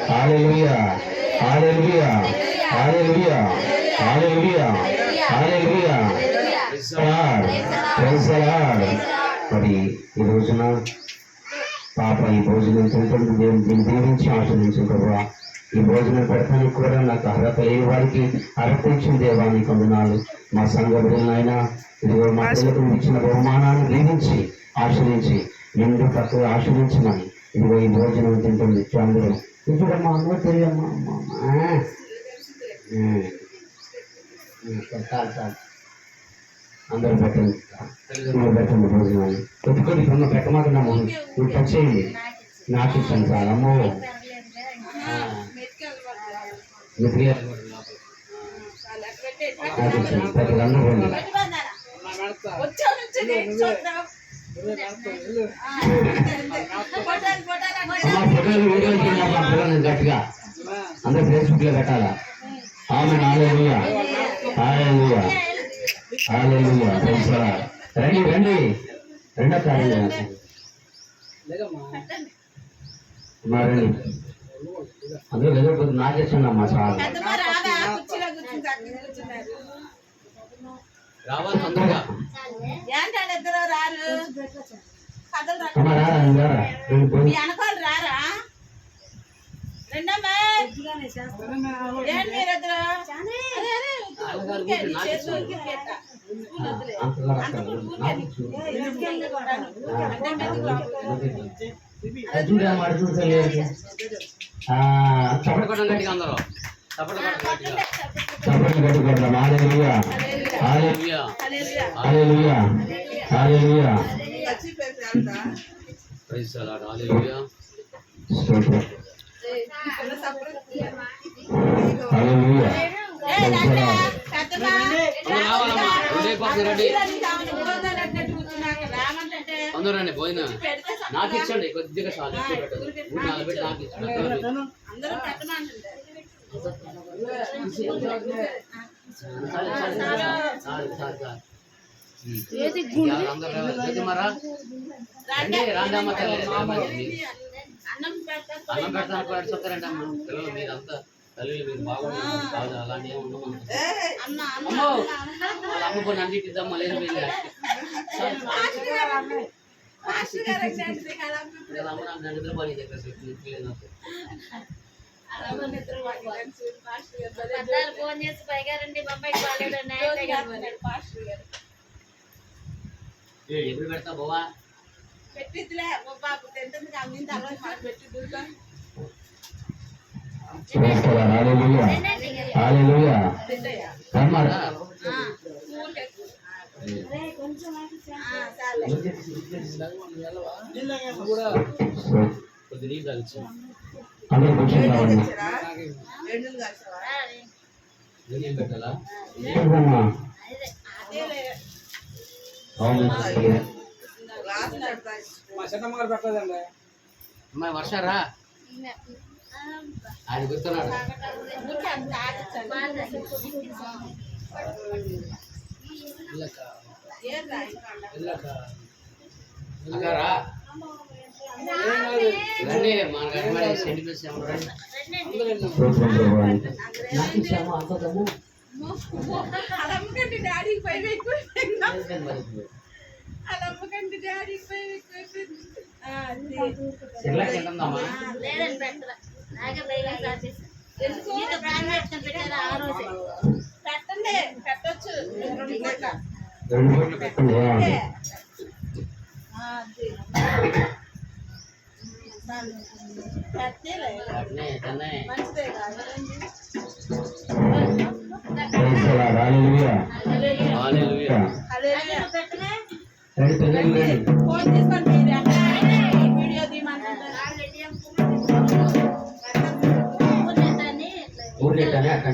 Hallelujah hallelujah hallelujah hallelujah hallelujah praise the Lord. మరి ఈ రోజున పాప ఈ భోజనం తింటుంది, దీన్ని దీవించి ఆశ్రయించిన ప్రభావ. ఈ భోజనం పెడతానికి కూడా నాకు అర్హత లేని వారికి అర్హత ఇచ్చిన దేవానికి వందనాలు. మా సంఘ బిడ్డలైనా ఇదిగో మా పిల్లలకు ఇచ్చిన బహుమానాన్ని దీవించి ఆశ్రయించి నిండు పక్కగా ఆశ్రయించమని ఇదిగో ఈ భోజనం తింటుంది అందరూ. ఇప్పుడు మా అమ్మ తెలియమ్మా చాలు అందరూ పెట్టండి, పెట్టండి భోజనాన్ని. ఎత్తుకొని ఇప్పుడు పెట్టమాకున్నాము, నువ్వు టచ్ చేయండి. నాకు ఇచ్చాను చాలు అమ్మో. అందరూ గట్టిగా అందరూ ఫేస్బుక్ లో పెట్టాలా? ఆమె హల్లెలూయా హల్లెలూయా హల్లెలూయా. రండి రండి రెండో కార్యం రండి అందరూ ఎదురు నాకేస్తున్నామ్మా చాలు. రావాలి తొందరగా. చప్పట్లు గట్టిగా అందరూ చప్పట్లు గట్టిగా. హల్లెలూయా hallelujah hallelujah hallelujah praise the lord. హల్లెలూయా హల్లెలూయా అందరూ రండి భోజనం నాకు ఇచ్చండి కొద్దిగా చాలు. నాకు ఇచ్చండి రాండమ్మ అన్నం పెడతాను చెప్తారంటే అమ్మ పిల్లలు మీరంతా తల్లి మీరు బాగుంటుంది అలాంటి అమ్మ కొన్ని అన్నిటిద్దామా లేదు మీరు నిద్రపోయి దగ్గర ఫోన్ చేసి పైగా రండి ఎప్పుడు పెడతా బావా పెట్టిద్దులే బాబు తింటుంది కాబట్టి తర్వాత మాకు పెట్టిద్దు. హల్లెలూయా హల్లెలూయా కొద్ది నీళ్ళు కలిసి పెట్టాలా? అమ్మాయి వర్షారా ఆయన గుర్తున్నాడు. ఊర్లేటనే అక్కడ